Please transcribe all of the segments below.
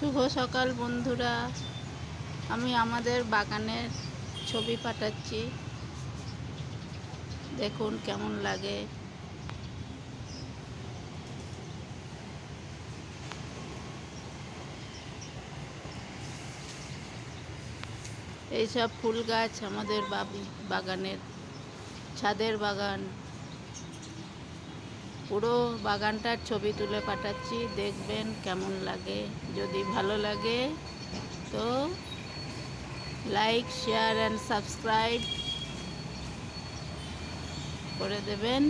শুভ সকাল বন্ধুরা, আমি আমাদের বাগানের ছবি পাঠাচ্ছি, দেখুন কেমন লাগে। এইসব ফুল গাছ আমাদের বাগানের ছাদের বাগান, পুরো বাগানটার ছবি তুলে পাঠাচ্ছি, দেখবেন কেমন লাগে। যদি ভালো লাগে তো লাইক, শেয়ার অ্যান্ড সাবস্ক্রাইব করে দেবেন।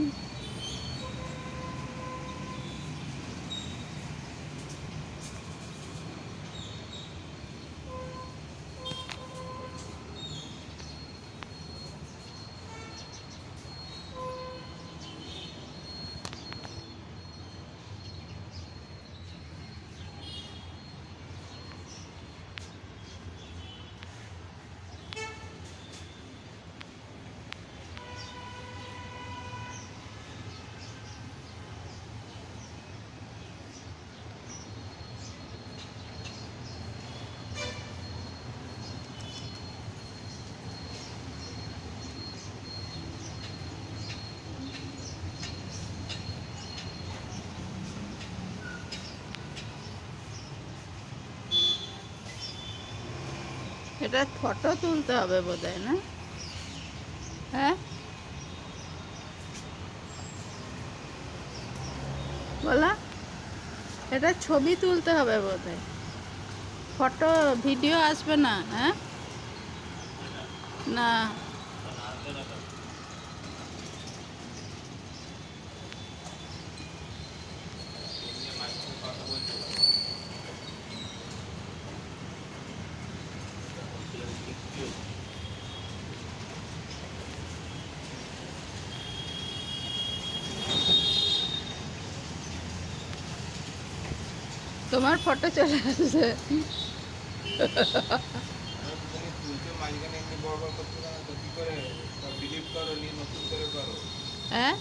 এটা ফটো তুলতে হবে বোধহয়, না? হ্যাঁ, বলা, এটা ছবি তুলতে হবে বোধহয়, ফটো ভিডিও আসবে না। হ্যাঁ, না, তোমার ফটো চলে আসছে। হ্যাঁ,